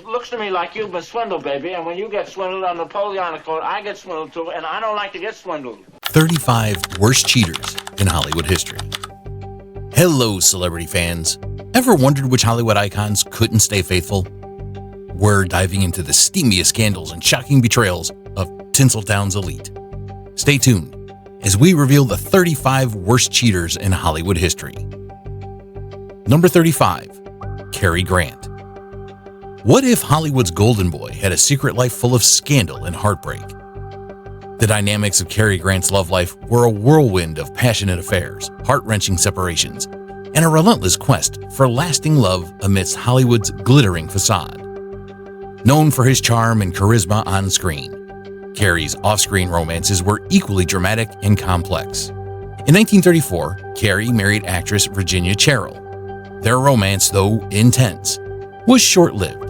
looks to me like you've been swindled, baby. And when you get swindled on Napoleonic code, I get swindled too, and I don't like to get swindled. 35 worst cheaters in Hollywood history. Hello, celebrity fans. Ever wondered which Hollywood icons couldn't stay faithful? We're diving into the steamiest scandals and shocking betrayals of Tinseltown's elite. Stay tuned as we reveal the 35 worst cheaters in Hollywood history. Number 35, Carrie Grant. What if Hollywood's golden boy had a secret life full of scandal and heartbreak? The dynamics of Carrie Grant's love life were a whirlwind of passionate affairs, heart-wrenching separations, and a relentless quest for lasting love amidst Hollywood's glittering facade. Known for his charm and charisma on screen, Carrie's off-screen romances were equally dramatic and complex. In 1934, Carrie married actress Virginia Cherrill. Their romance, though intense, was short-lived,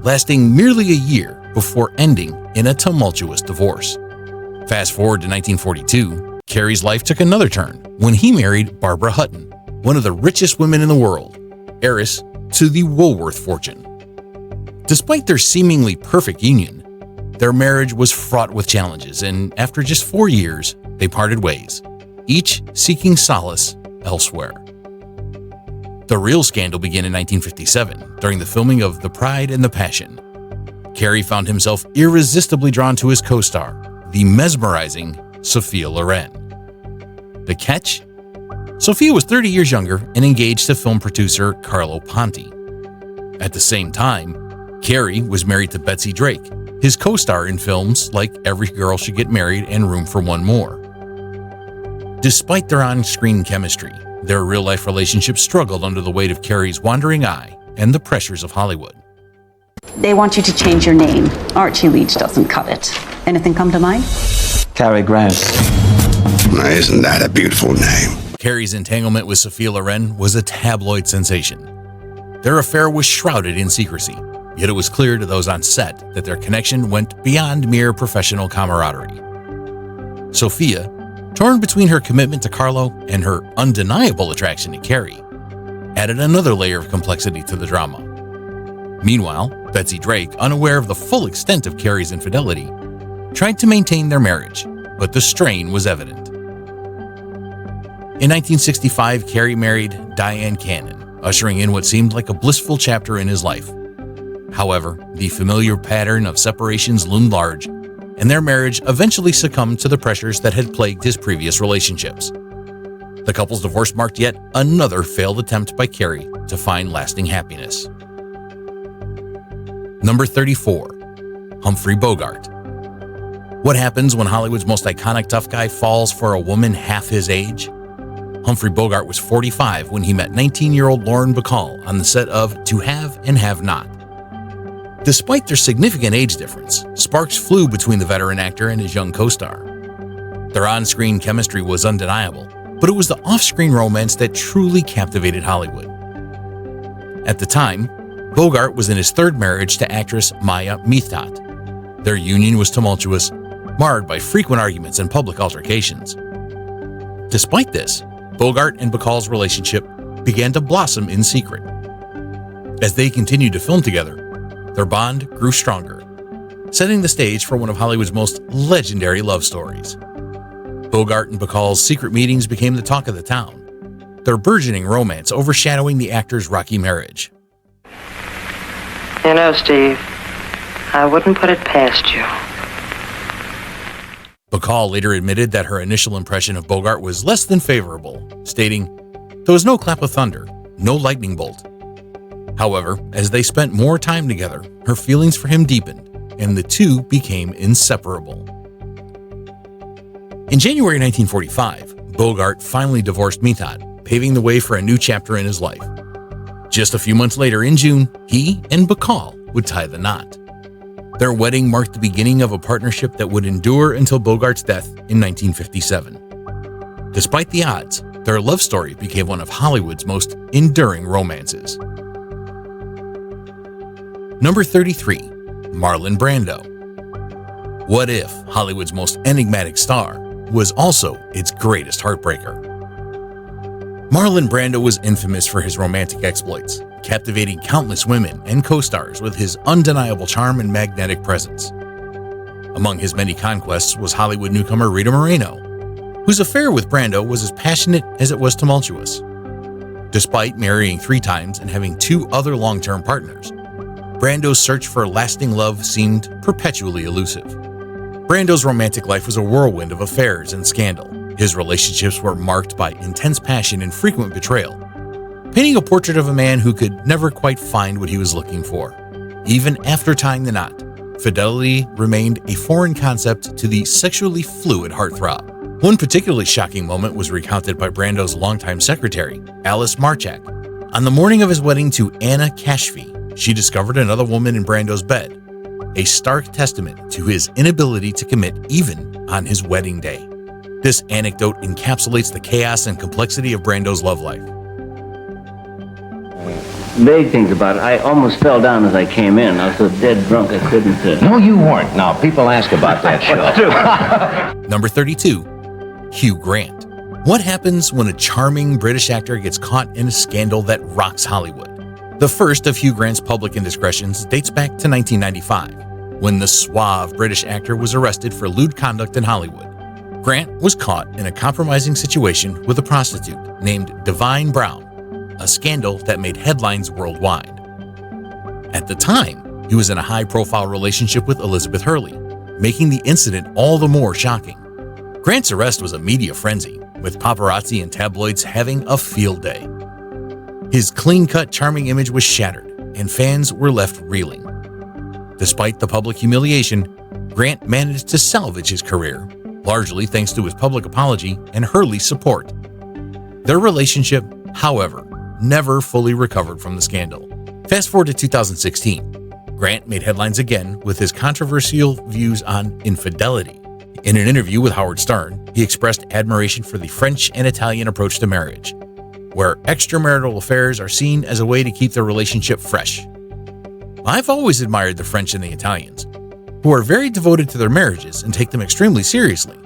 lasting merely a year before ending in a tumultuous divorce. Fast forward to 1942, Carrie's life took another turn when he married Barbara Hutton, one of the richest women in the world, heiress to the Woolworth fortune. Despite their seemingly perfect union, their marriage was fraught with challenges, and after just 4 years, they parted ways, each seeking solace elsewhere. The real scandal began in 1957 during the filming of The Pride and the Passion. Carrie found himself irresistibly drawn to his co-star, the mesmerizing Sophia Loren. The catch? Sophia was 30 years younger and engaged to film producer Carlo Ponti. At the same time, Carrie was married to Betsy Drake, his co-star in films like Every Girl Should Get Married and Room for One More. Despite their on-screen chemistry, their real-life relationship struggled under the weight of Carrie's wandering eye and the pressures of Hollywood. They want you to change your name. Archie Leach doesn't cut it. Anything come to mind? Carrie Grant. Now, isn't that a beautiful name? Carrie's entanglement with Sophia Loren was a tabloid sensation. Their affair was shrouded in secrecy, yet it was clear to those on set that their connection went beyond mere professional camaraderie. Sophia, torn between her commitment to Carlo and her undeniable attraction to Carrie, added another layer of complexity to the drama. Meanwhile, Betsy Drake, unaware of the full extent of Carrie's infidelity, tried to maintain their marriage, but the strain was evident. In 1965, Carrie married Diane Cannon, ushering in what seemed like a blissful chapter in his life. However, the familiar pattern of separations loomed large, and their marriage eventually succumbed to the pressures that had plagued his previous relationships. The couple's divorce marked yet another failed attempt by Carrie to find lasting happiness. Number 34, Humphrey Bogart. What happens when Hollywood's most iconic tough guy falls for a woman half his age? Humphrey Bogart was 45 when he met 19-year-old Lauren Bacall on the set of To Have and Have Not. Despite their significant age difference, sparks flew between the veteran actor and his young co-star. Their on-screen chemistry was undeniable, but it was the off-screen romance that truly captivated Hollywood. At the time, Bogart was in his third marriage to actress Maya Mithot. Their union was tumultuous, marred by frequent arguments and public altercations. Despite this, Bogart and Bacall's relationship began to blossom in secret. As they continued to film together, their bond grew stronger, setting the stage for one of Hollywood's most legendary love stories. Bogart and Bacall's secret meetings became the talk of the town, their burgeoning romance overshadowing the actors' rocky marriage. You know, Steve, I wouldn't put it past you. Bacall later admitted that her initial impression of Bogart was less than favorable, stating, "There was no clap of thunder, no lightning bolt." However, as they spent more time together, her feelings for him deepened, and the two became inseparable. In January 1945, Bogart finally divorced Mithot, paving the way for a new chapter in his life. Just a few months later, in June, he and Bacall would tie the knot. Their wedding marked the beginning of a partnership that would endure until Bogart's death in 1957. Despite the odds, their love story became one of Hollywood's most enduring romances. Number 33, Marlon Brando. What if Hollywood's most enigmatic star was also its greatest heartbreaker? Marlon Brando was infamous for his romantic exploits, captivating countless women and co-stars with his undeniable charm and magnetic presence. Among his many conquests was Hollywood newcomer Rita Moreno, whose affair with Brando was as passionate as it was tumultuous. Despite marrying 3 times and having 2 other long-term partners, Brando's search for lasting love seemed perpetually elusive. Brando's romantic life was a whirlwind of affairs and scandal. His relationships were marked by intense passion and frequent betrayal, painting a portrait of a man who could never quite find what he was looking for. Even after tying the knot, fidelity remained a foreign concept to the sexually fluid heartthrob. One particularly shocking moment was recounted by Brando's longtime secretary, Alice Marchak. On the morning of his wedding to Anna Kashfi, she discovered another woman in Brando's bed, a stark testament to his inability to commit even on his wedding day. This anecdote encapsulates the chaos and complexity of Brando's love life. Vague things about it. I almost fell down as I came in. I was so dead drunk I couldn't... No, you weren't. Now, people ask about that show. Number 32, Hugh Grant. What happens when a charming British actor gets caught in a scandal that rocks Hollywood? The first of Hugh Grant's public indiscretions dates back to 1995, when the suave British actor was arrested for lewd conduct in Hollywood. Grant was caught in a compromising situation with a prostitute named Divine Brown, a scandal that made headlines worldwide. At the time, he was in a high-profile relationship with Elizabeth Hurley, making the incident all the more shocking. Grant's arrest was a media frenzy, with paparazzi and tabloids having a field day. His clean-cut, charming image was shattered, and fans were left reeling. Despite the public humiliation, Grant managed to salvage his career, largely thanks to his public apology and Hurley's support. Their relationship, however, never fully recovered from the scandal. Fast forward to 2016, Grant made headlines again with his controversial views on infidelity. In an interview with Howard Stern, he expressed admiration for the French and Italian approach to marriage, where extramarital affairs are seen as a way to keep the relationship fresh. I've always admired the French and the Italians, who are very devoted to their marriages and take them extremely seriously,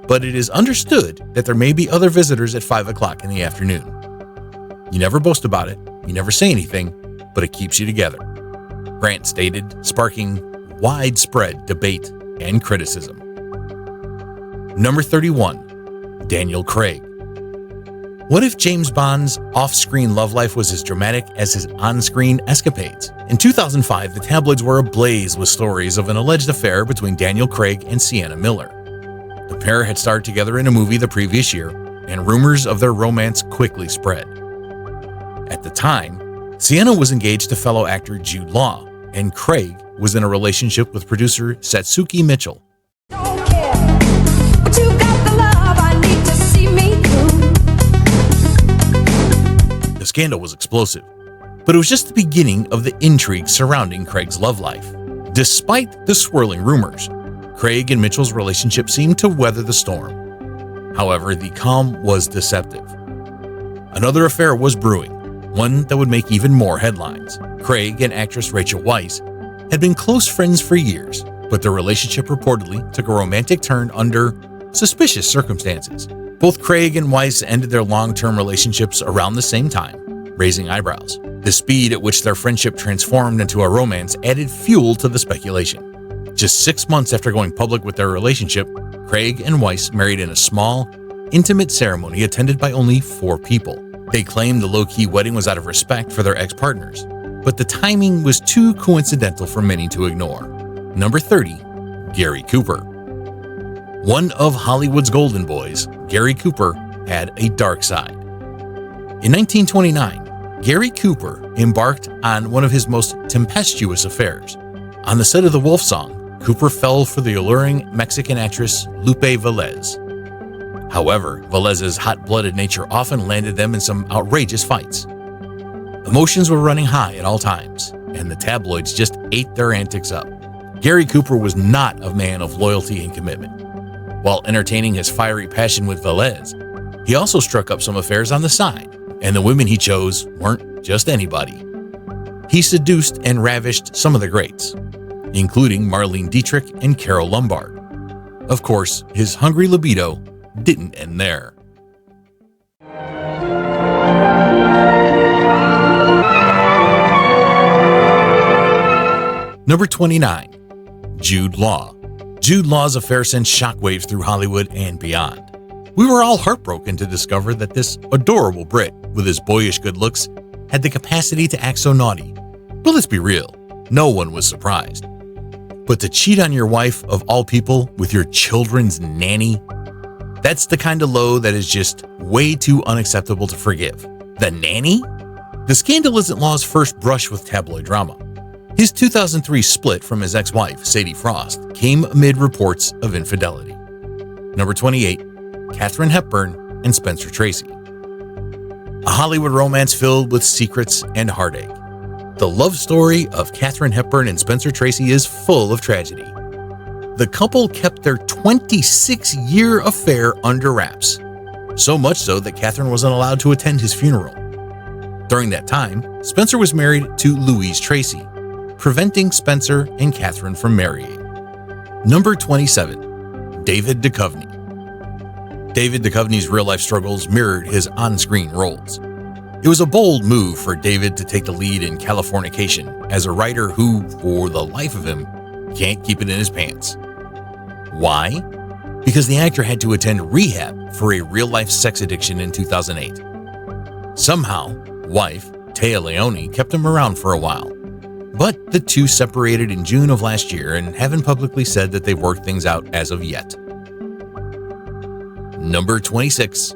but it is understood that there may be other visitors at 5 o'clock in the afternoon. You never boast about it, you never say anything, but it keeps you together, Grant stated, sparking widespread debate and criticism. Number 31, Daniel Craig. What if James Bond's off-screen love life was as dramatic as his on-screen escapades? In 2005, the tabloids were ablaze with stories of an alleged affair between Daniel Craig and Sienna Miller. The pair had starred together in a movie the previous year, and rumors of their romance quickly spread. At the time, Sienna was engaged to fellow actor Jude Law, and Craig was in a relationship with producer Satsuki Mitchell. The scandal was explosive, but it was just the beginning of the intrigue surrounding Craig's love life. Despite the swirling rumors, Craig and Mitchell's relationship seemed to weather the storm. However, the calm was deceptive. Another affair was brewing, one that would make even more headlines. Craig and actress Rachel Weisz had been close friends for years, but their relationship reportedly took a romantic turn under suspicious circumstances. Both Craig and Weisz ended their long-term relationships around the same time, raising eyebrows. The speed at which their friendship transformed into a romance added fuel to the speculation. Just 6 months after going public with their relationship, Craig and Weisz married in a small, intimate ceremony attended by only 4 people. They claimed the low-key wedding was out of respect for their ex-partners, but the timing was too coincidental for many to ignore. Number 30, Gary Cooper. One of Hollywood's golden boys, Gary Cooper had a dark side. In 1929, Gary Cooper embarked on one of his most tempestuous affairs. On the set of The Wolf Song, Cooper fell for the alluring Mexican actress Lupe Velez. However, Velez's hot-blooded nature often landed them in some outrageous fights. Emotions were running high at all times, and the tabloids just ate their antics up. Gary Cooper was not a man of loyalty and commitment. While entertaining his fiery passion with Velez, he also struck up some affairs on the side, and the women he chose weren't just anybody. He seduced and ravished some of the greats, including Marlene Dietrich and Carole Lombard. Of course, his hungry libido didn't end there. Number 29, Jude Law. Jude Law's affair sent shockwaves through Hollywood and beyond. We were all heartbroken to discover that this adorable Brit, with his boyish good looks, had the capacity to act so naughty. But let's be real, no one was surprised. But to cheat on your wife, of all people, with your children's nanny? That's the kind of low that is just way too unacceptable to forgive. The nanny? The scandal isn't Law's first brush with tabloid drama. His 2003 split from his ex-wife, Sadie Frost, came amid reports of infidelity. Number 28, Katherine Hepburn and Spencer Tracy. A Hollywood romance filled with secrets and heartache. The love story of Katherine Hepburn and Spencer Tracy is full of tragedy. The couple kept their 26-year affair under wraps, so much so that Katherine wasn't allowed to attend his funeral. During that time, Spencer was married to Louise Tracy, preventing Spencer and Katherine from marrying. Number 27, David Duchovny. David Duchovny's real-life struggles mirrored his on-screen roles. It was a bold move for David to take the lead in Californication as a writer who, for the life of him, can't keep it in his pants. Why? Because the actor had to attend rehab for a real-life sex addiction in 2008. Somehow, wife, Téa Leoni, kept him around for a while. But the two separated in June of last year and haven't publicly said that they've worked things out as of yet. Number 26,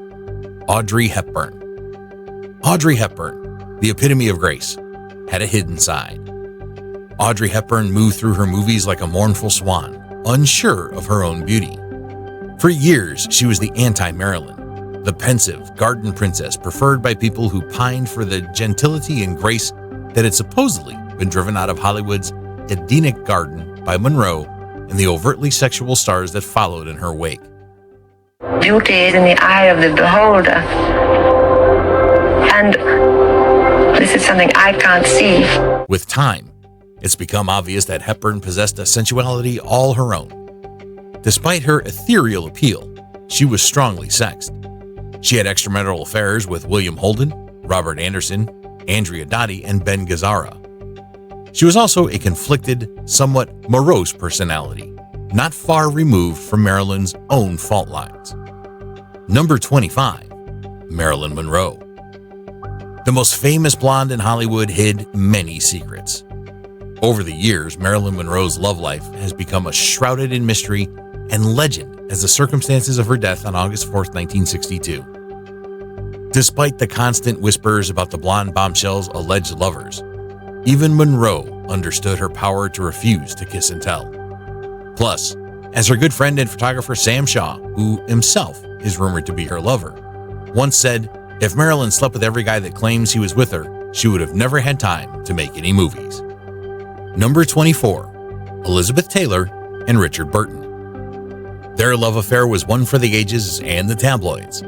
Audrey Hepburn. Audrey Hepburn, the epitome of grace, had a hidden side. Audrey Hepburn moved through her movies like a mournful swan, unsure of her own beauty. For years, she was the anti-Marilyn, the pensive garden princess preferred by people who pined for the gentility and grace that had supposedly been driven out of Hollywood's Edenic garden by Monroe and the overtly sexual stars that followed in her wake. Beauty is in the eye of the beholder. And this is something I can't see. With time, it's become obvious that Hepburn possessed a sensuality all her own. Despite her ethereal appeal, she was strongly sexed. She had extramarital affairs with William Holden, Robert Anderson, Andrea Doty, and Ben Gazzara. She was also a conflicted, somewhat morose personality, not far removed from Marilyn's own fault lines. Number 25, Marilyn Monroe. The most famous blonde in Hollywood hid many secrets. Over the years, Marilyn Monroe's love life has become shrouded in mystery and legend as the circumstances of her death on August 4, 1962. Despite the constant whispers about the blonde bombshell's alleged lovers, even Monroe understood her power to refuse to kiss and tell. Plus, as her good friend and photographer Sam Shaw, who himself is rumored to be her lover, once said, if Marilyn slept with every guy that claims he was with her, she would have never had time to make any movies. Number 24, Elizabeth Taylor and Richard Burton. Their love affair was one for the ages and the tabloids.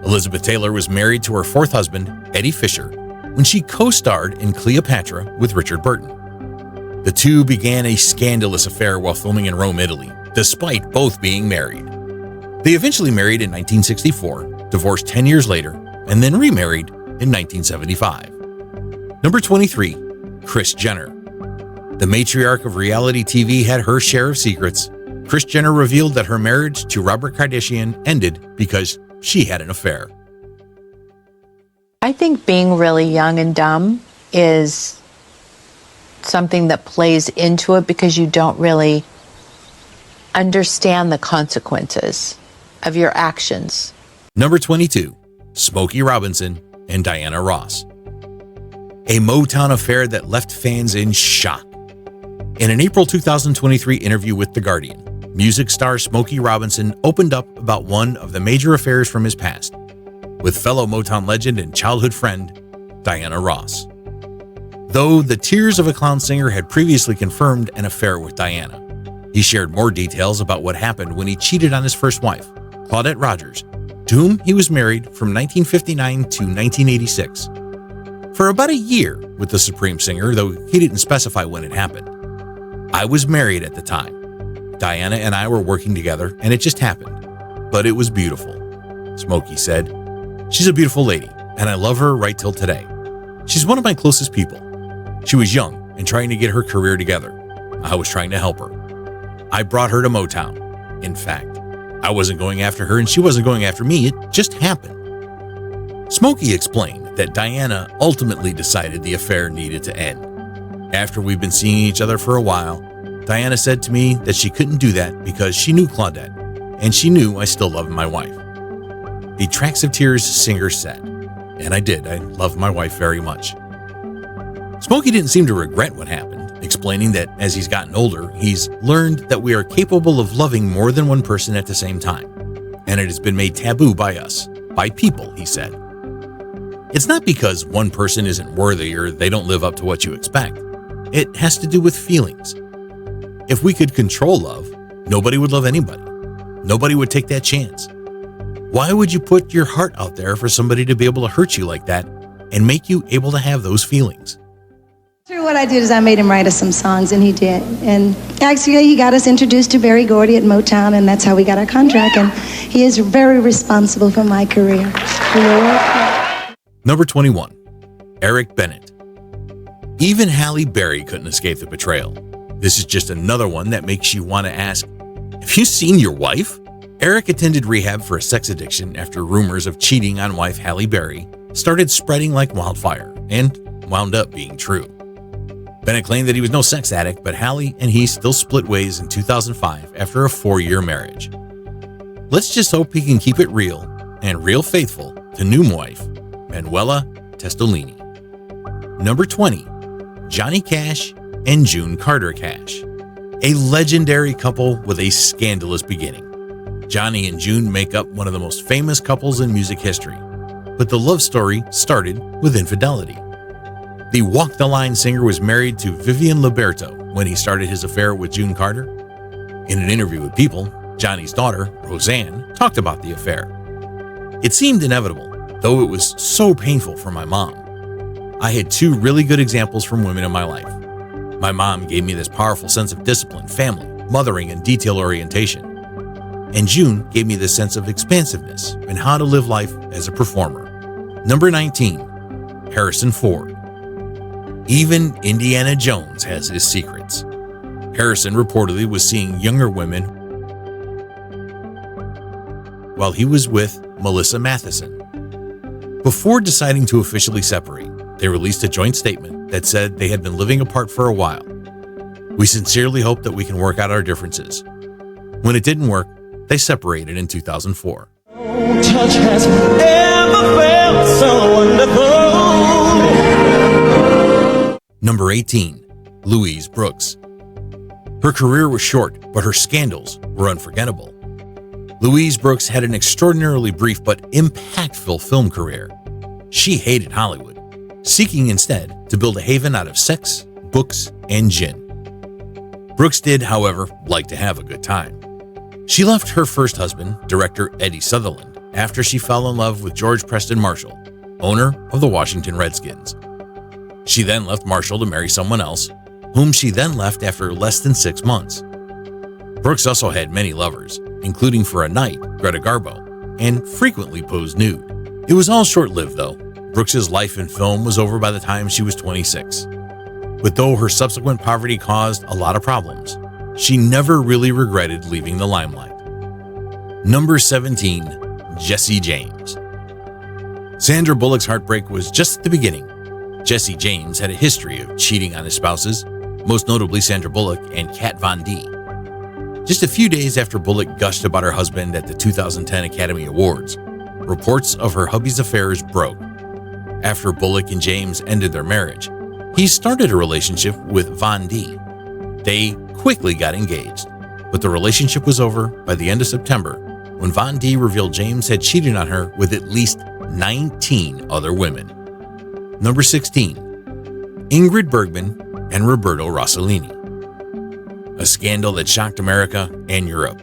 Elizabeth Taylor was married to her fourth husband, Eddie Fisher, when she co-starred in Cleopatra with Richard Burton. The two began a scandalous affair while filming in Rome, Italy, despite both being married. They eventually married in 1964, divorced 10 years later, and then remarried in 1975. Number 23, Kris Jenner. The matriarch of reality TV had her share of secrets. Kris Jenner revealed that her marriage to Robert Kardashian ended because she had an affair. I think being really young and dumb is something that plays into it because you don't really understand the consequences of your actions. Number 22, Smokey Robinson and Diana Ross. A Motown affair that left fans in shock. In an April 2023 interview with The Guardian, music star Smokey Robinson opened up about one of the major affairs from his past with fellow Motown legend and childhood friend, Diana Ross. Though the Tears of a Clown singer had previously confirmed an affair with Diana, he shared more details about what happened when he cheated on his first wife, Claudette Rogers, to whom he was married from 1959 to 1986. For about a year with the Supreme singer, though he didn't specify when it happened. I was married at the time. Diana and I were working together, and it just happened. But it was beautiful, Smokey said. She's a beautiful lady, and I love her right till today. She's one of my closest people. She was young and trying to get her career together. I was trying to help her. I brought her to Motown. In fact, I wasn't going after her and she wasn't going after me. It just happened. Smokey explained that Diana ultimately decided the affair needed to end. After we'd been seeing each other for a while, Diana said to me that she couldn't do that because she knew Claudette, and she knew I still loved my wife. The Tracks of Tears singer said, and I did. I loved my wife very much. Smokey didn't seem to regret what happened, explaining that as he's gotten older, he's learned that we are capable of loving more than one person at the same time, and it has been made taboo by us, by people, he said. It's not because one person isn't worthy or they don't live up to what you expect. It has to do with feelings. If we could control love, nobody would love anybody. Nobody would take that chance. Why would you put your heart out there for somebody to be able to hurt you like that and make you able to have those feelings? What I did is I made him write us some songs, and he did. And actually, he got us introduced to Berry Gordy at Motown, and that's how we got our contract. And he is very responsible for my career. Number 21, Eric Bennett. Even Halle Berry couldn't escape the betrayal. This is just another one that makes you want to ask, have you seen your wife? Eric attended rehab for a sex addiction after rumors of cheating on wife Halle Berry started spreading like wildfire and wound up being true. Bennett claimed that he was no sex addict, but Halle and he still split ways in 2005 after a 4-year marriage. Let's just hope he can keep it real and real faithful to new wife, Manuela Testolini. Number 20, Johnny Cash and June Carter Cash. A legendary couple with a scandalous beginning. Johnny and June make up one of the most famous couples in music history, but the love story started with infidelity. The Walk the Line singer was married to Vivien Roberto when he started his affair with June Carter. In an interview with People, Johnny's daughter, Roseanne, talked about the affair. It seemed inevitable, though it was so painful for my mom. I had 2 really good examples from women in my life. My mom gave me this powerful sense of discipline, family, mothering, and detail orientation. And June gave me this sense of expansiveness and how to live life as a performer. Number 19, Harrison Ford. Even Indiana Jones has his secrets. Harrison reportedly was seeing younger women while he was with Melissa Matheson. Before deciding to officially separate, they released a joint statement that said they had been living apart for a while. We sincerely hope that we can work out our differences. When it didn't work, they separated in 2004. No touch has ever felt so wonderful. Number 18, Louise Brooks. Her career was short, but her scandals were unforgettable. Louise Brooks had an extraordinarily brief but impactful film career. She hated Hollywood, seeking instead to build a haven out of sex, books, and gin. Brooks did, however, like to have a good time. She left her first husband, director Eddie Sutherland, after she fell in love with George Preston Marshall, owner of the Washington Redskins. She then left Marshall to marry someone else, whom she then left after less than 6 months. Brooks also had many lovers, including for a night Greta Garbo, and frequently posed nude. It was all short-lived though. Brooks's life in film was over by the time she was 26. But though her subsequent poverty caused a lot of problems, she never really regretted leaving the limelight. Number 17, Jesse James. Sandra Bullock's heartbreak was just at the beginning. Jesse James had a history of cheating on his spouses, most notably Sandra Bullock and Kat Von D. Just a few days after Bullock gushed about her husband at the 2010 Academy Awards, reports of her hubby's affairs broke. After Bullock and James ended their marriage, he started a relationship with Von D. They quickly got engaged, but the relationship was over by the end of September when Von D revealed James had cheated on her with at least 19 other women. Number 16, Ingrid Bergman and Roberto Rosolini. A scandal that shocked America and Europe.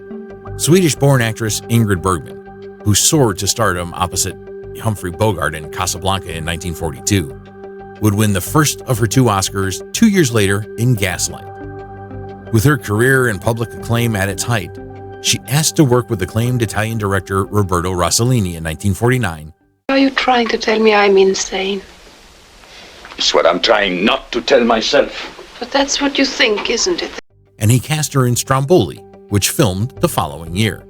Swedish-born actress Ingrid Bergman, who soared to stardom opposite Humphrey Bogart in Casablanca in 1942, would win the first of her 2 Oscars 2 years later in Gaslight. With her career and public acclaim at its height, she asked to work with acclaimed Italian director Roberto Rosolini in 1949. Are you trying to tell me I'm insane? It's what I'm trying not to tell myself. But that's what you think, isn't it? and he cast her in Stromboli, which filmed the following year.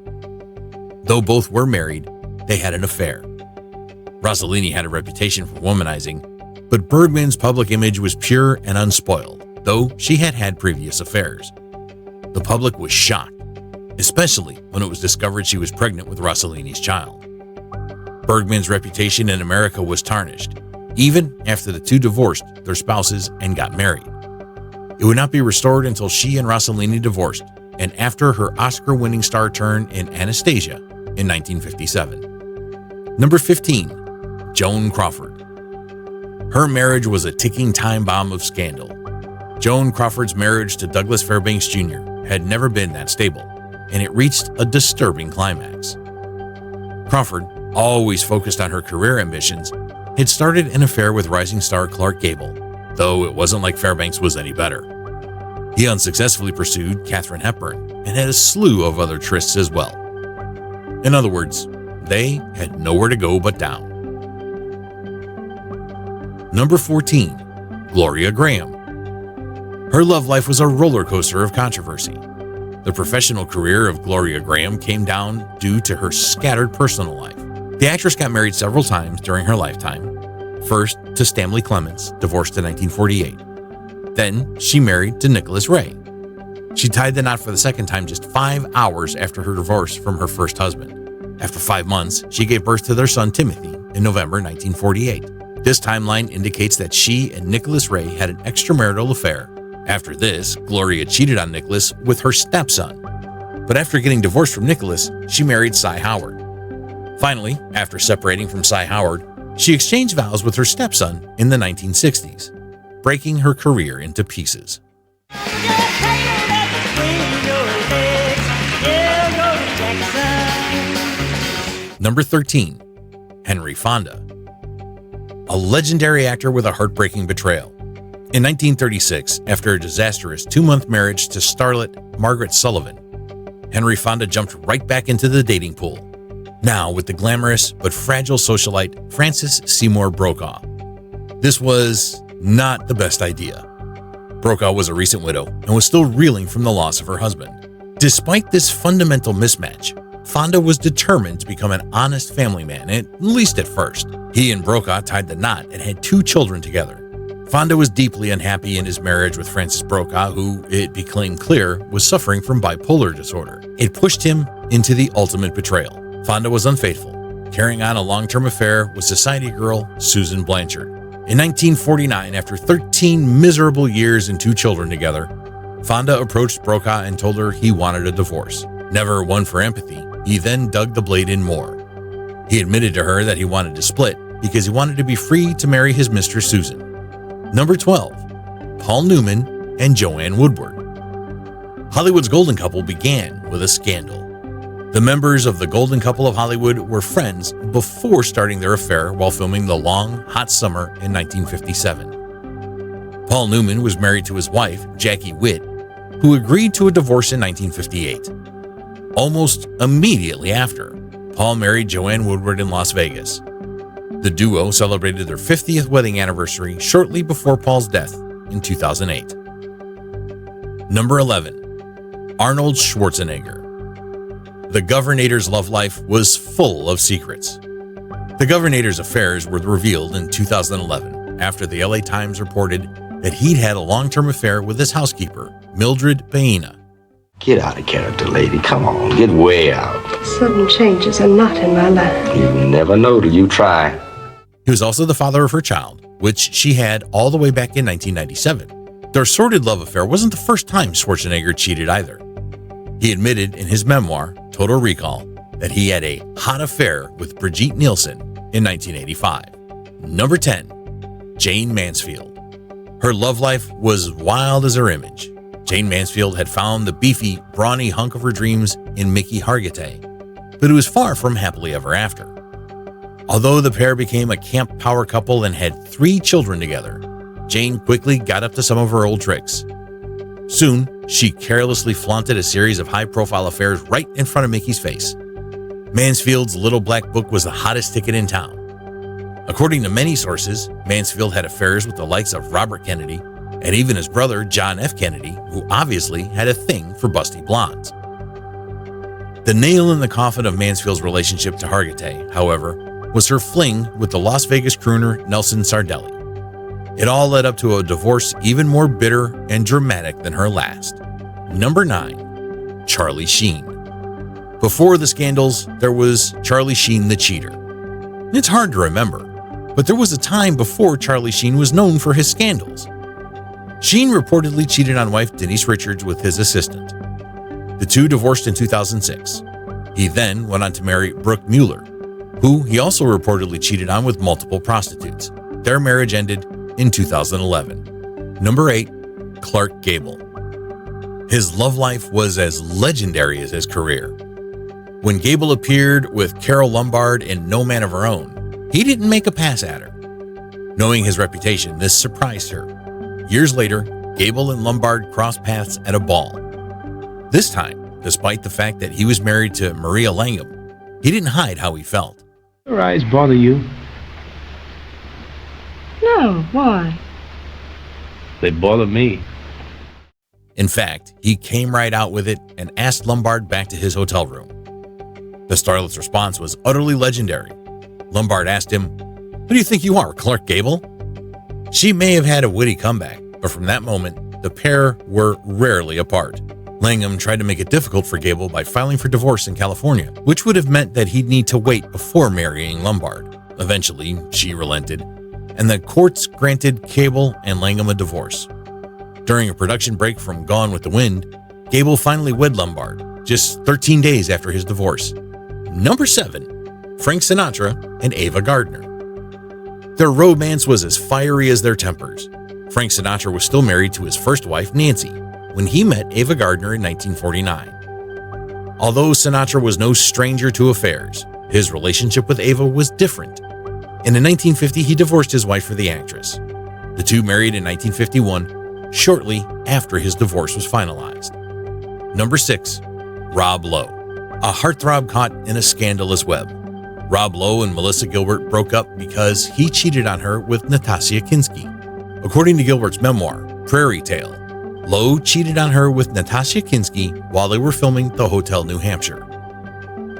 Though both were married, they had an affair. Rosolini had a reputation for womanizing, but Bergman's public image was pure and unspoiled, though she had had previous affairs. The public was shocked, especially when it was discovered she was pregnant with Rosolini's child. Bergman's reputation in America was tarnished, even after the two divorced their spouses and got married. It would not be restored until she and Rosolini divorced, and after her Oscar-winning star turn in Anastasia in 1957. Number 15, Joan Crawford. Her marriage was a ticking time bomb of scandal. Joan Crawford's marriage to Douglas Fairbanks Jr. had never been that stable, and it reached a disturbing climax. Crawford, always focused on her career ambitions, had started an affair with rising star Clark Gable, though it wasn't like Fairbanks was any better. He unsuccessfully pursued Katherine Hepburn and had a slew of other trysts as well. In other words, they had nowhere to go but down. Number 14, Gloria Graham. Her love life was a roller coaster of controversy. The professional career of Gloria Graham came down due to her scattered personal life. The actress got married several times during her lifetime. First to Stanley Clements, divorced in 1948. Then she married to Nicholas Ray. She tied the knot for the second time just 5 hours after her divorce from her first husband. After 5 months, she gave birth to their son Timothy in November 1948. This timeline indicates that she and Nicholas Ray had an extramarital affair. After this, Gloria cheated on Nicholas with her stepson. But after getting divorced from Nicholas, she married Cy Howard. Finally, after separating from Cy Howard, she exchanged vows with her stepson in the 1960s, breaking her career into pieces. Number 13, Henry Fonda. A legendary actor with a heartbreaking betrayal. In 1936, after a disastrous 2-month marriage to starlet Margaret Sullivan, Henry Fonda jumped right back into the dating pool, now with the glamorous but fragile socialite Frances Seymour Brokaw. This was not the best idea. Brokaw was a recent widow and was still reeling from the loss of her husband. Despite this fundamental mismatch, Fonda was determined to become an honest family man, at least at first. He and Brokaw tied the knot and had 2 children together. Fonda was deeply unhappy in his marriage with Frances Brokaw, who, it became clear, was suffering from bipolar disorder. It pushed him into the ultimate betrayal. Fonda was unfaithful, carrying on a long-term affair with society girl Susan Blanchard. In 1949, after 13 miserable years and 2 children together, Fonda approached Brokaw and told her he wanted a divorce. Never one for empathy, he then dug the blade in more. He admitted to her that he wanted to split because he wanted to be free to marry his mistress Susan. Number 12, Paul Newman and Joanne Woodward. Hollywood's golden couple began with a scandal. The members of the golden couple of Hollywood were friends before starting their affair while filming The Long, Hot Summer in 1957. Paul Newman was married to his wife, Jackie Witt, who agreed to a divorce in 1958. Almost immediately after, Paul married Joanne Woodward in Las Vegas. The duo celebrated their 50th wedding anniversary shortly before Paul's death in 2008. Number 11, Arnold Schwarzenegger. The Governator's love life was full of secrets. The Governator's affairs were revealed in 2011 after the LA Times reported that he'd had a long-term affair with his housekeeper, Mildred Baena. Get out of character, lady. Come on, get way out. Sudden changes are not in my line. You never know till you try. He was also the father of her child, which she had all the way back in 1997. Their sordid love affair wasn't the first time Schwarzenegger cheated either. He admitted in his memoir, Total Recall, that he had a hot affair with Brigitte Nielsen in 1985. Number 10, Jane Mansfield. Her love life was wild as her image. Jane Mansfield had found the beefy, brawny hunk of her dreams in Mickey Hargitay, but it was far from happily ever after. Although the pair became a camp power couple and had 3 children together, Jane quickly got up to some of her old tricks. Soon, she carelessly flaunted a series of high-profile affairs right in front of Mickey's face. Mansfield's Little Black Book was the hottest ticket in town. According to many sources, Mansfield had affairs with the likes of Robert Kennedy, and even his brother John F. Kennedy, who obviously had a thing for busty blondes. The nail in the coffin of Mansfield's relationship to Hargitay, however, was her fling with the Las Vegas crooner Nelson Sardelli. It all led up to a divorce even more bitter and dramatic than her last. Number 9. Charlie Sheen. Before the scandals, there was Charlie Sheen the cheater. It's hard to remember, but there was a time before Charlie Sheen was known for his scandals. Sheen reportedly cheated on wife Denise Richards with his assistant. The two divorced in 2006. He then went on to marry Brooke Mueller, who he also reportedly cheated on with multiple prostitutes. Their marriage ended in 2011. Number 8. Clark Gable. His love life was as legendary as his career. When Gable appeared with Carole Lombard in No Man of Her Own, he didn't make a pass at her. Knowing his reputation, this surprised her. Years later, Gable and Lombard crossed paths at a ball. This time, despite the fact that he was married to Maria Langham, he didn't hide how he felt. Your eyes bother you? No, why? They bother me. In fact, he came right out with it and asked Lombard back to his hotel room. The starlet's response was utterly legendary. Lombard asked him, "Who do you think you are, Clark Gable?" She may have had a witty comeback, but from that moment, the pair were rarely apart. Langham tried to make it difficult for Gable by filing for divorce in California, which would have meant that he'd need to wait before marrying Lombard. Eventually, she relented, and the courts granted Gable and Langham a divorce. During a production break from Gone with the Wind, Gable finally wed Lombard, just 13 days after his divorce. Number 7. Frank Sinatra and Ava Gardner. Their romance was as fiery as their tempers. Frank Sinatra was still married to his first wife, Nancy, when he met Ava Gardner in 1949. Although Sinatra was no stranger to affairs, his relationship with Ava was different. And in 1950, he divorced his wife for the actress. The two married in 1951, shortly after his divorce was finalized. Number 6. Rob Lowe. A heartthrob caught in a scandalous web. Rob Lowe and Melissa Gilbert broke up because he cheated on her with Nastasia Kinski. According to Gilbert's memoir, Prairie Tale, Lowe cheated on her with Nastasia Kinski while they were filming The Hotel New Hampshire.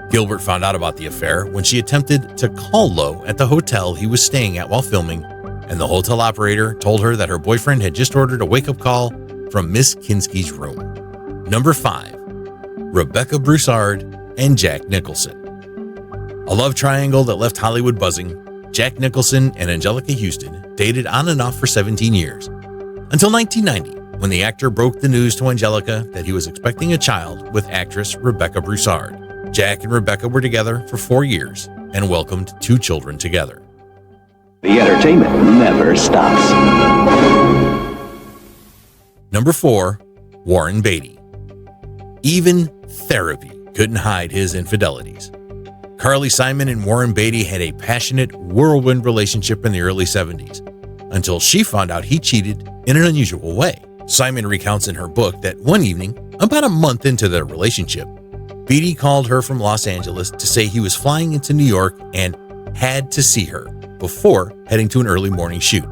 Gilbert found out about the affair when she attempted to call Lowe at the hotel he was staying at while filming, and the hotel operator told her that her boyfriend had just ordered a wake-up call from Miss Kinski's room. Number 5. Rebecca Broussard and Jack Nicholson. A love triangle that left Hollywood buzzing, Jack Nicholson and Angelica Houston dated on and off for 17 years, until 1990, when the actor broke the news to Angelica that he was expecting a child with actress Rebecca Broussard. Jack and Rebecca were together for 4 years and welcomed 2 children together. The entertainment never stops. Number 4. Warren Beatty. Even therapy couldn't hide his infidelities. Carly Simon and Warren Beatty had a passionate, whirlwind relationship in the early 70s, until she found out he cheated in an unusual way. Simon recounts in her book that one evening, about a month into their relationship, Beatty called her from Los Angeles to say he was flying into New York and had to see her before heading to an early morning shoot.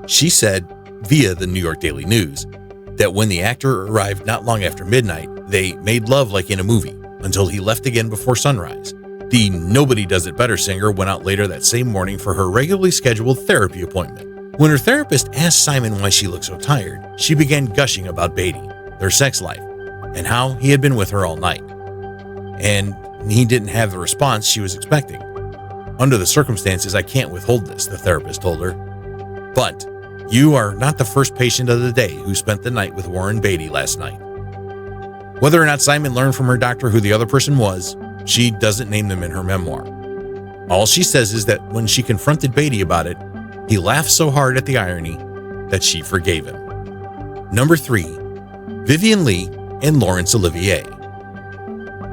She said, via the New York Daily News, that when the actor arrived not long after midnight, they made love like in a movie until he left again before sunrise. The Nobody Does It Better singer went out later that same morning for her regularly scheduled therapy appointment. When her therapist asked Simon why she looked so tired, she began gushing about Beatty, their sex life, and how he had been with her all night. And he didn't have the response she was expecting. Under the circumstances, I can't withhold this, the therapist told her. But you are not the first patient of the day who spent the night with Warren Beatty last night. Whether or not Simon learned from her doctor who the other person was, she doesn't name them in her memoir. All she says is that when she confronted Beatty about it, he laughed so hard at the irony that she forgave him. Number 3. Vivien Lee and Laurence Olivier.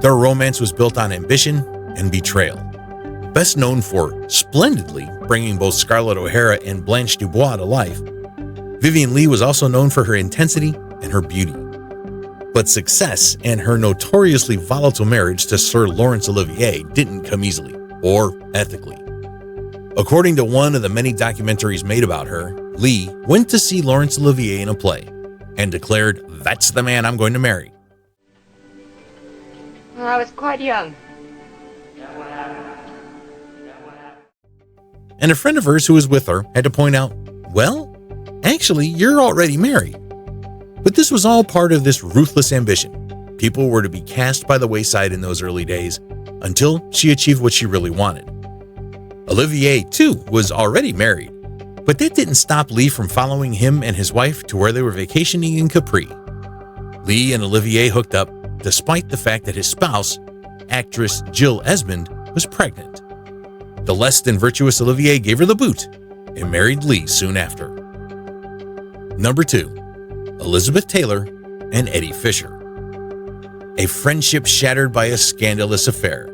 Their romance was built on ambition and betrayal. Best known for splendidly bringing both Scarlett O'Hara and Blanche Dubois to life, Vivien Lee was also known for her intensity and her beauty. But success and her notoriously volatile marriage to Sir Laurence Olivier didn't come easily or ethically. According to one of the many documentaries made about her, Lee went to see Laurence Olivier in a play and declared, "That's the man I'm going to marry." Well, I was quite young. And a friend of hers who was with her had to point out, "Well, actually, you're already married." But this was all part of this ruthless ambition. People were to be cast by the wayside in those early days until she achieved what she really wanted. Olivier, too, was already married, but that didn't stop Lee from following him and his wife to where they were vacationing in Capri. Lee and Olivier hooked up despite the fact that his spouse, actress Jill Esmond, was pregnant. The less than virtuous Olivier gave her the boot and married Lee soon after. Number 2. Elizabeth Taylor and Eddie Fisher. A friendship shattered by a scandalous affair.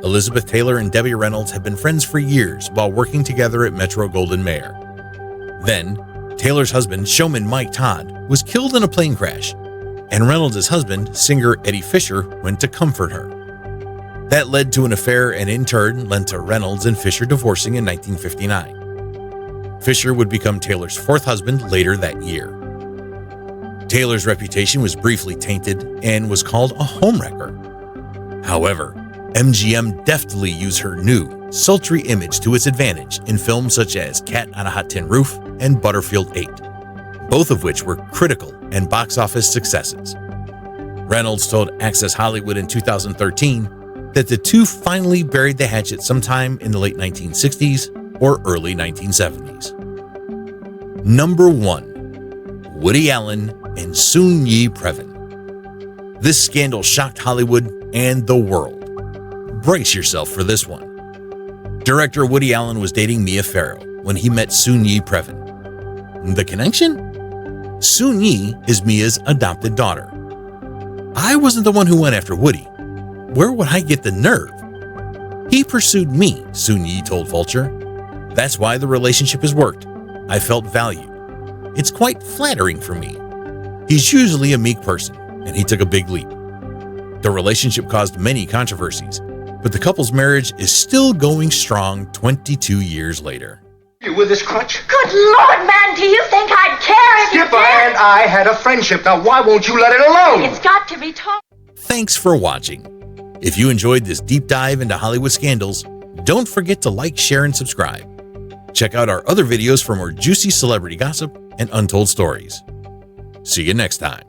Elizabeth Taylor and Debbie Reynolds had been friends for years while working together at Metro-Goldwyn-Mayer. Then, Taylor's husband, showman Mike Todd, was killed in a plane crash, and Reynolds' husband, singer Eddie Fisher, went to comfort her. That led to an affair and in turn led to Reynolds and Fisher divorcing in 1959. Fisher would become Taylor's fourth husband later that year. Taylor's reputation was briefly tainted and was called a homewrecker. However, MGM deftly used her new, sultry image to its advantage in films such as Cat on a Hot Tin Roof and Butterfield 8, both of which were critical and box office successes. Reynolds told Access Hollywood in 2013 that the two finally buried the hatchet sometime in the late 1960s or early 1970s. Number 1. Woody Allen and Soon-Yi Previn. This scandal shocked Hollywood and the world. Brace yourself for this one. Director Woody Allen was dating Mia Farrow when he met Soon-Yi Previn. The connection? Soon-Yi is Mia's adopted daughter. I wasn't the one who went after Woody. Where would I get the nerve? He pursued me, Soon-Yi told Vulture. That's why the relationship has worked. I felt valued. It's quite flattering for me. He's usually a meek person, and he took a big leap. The relationship caused many controversies, but the couple's marriage is still going strong 22 years later. You with this crutch? Good Lord, man, do you think I'd care if you Skipper did? and I had a friendship. Now, why won't you let it alone? It's got to be told. Thanks for watching. If you enjoyed this deep dive into Hollywood scandals, don't forget to like, share, and subscribe. Check out our other videos for more juicy celebrity gossip and untold stories. See you next time.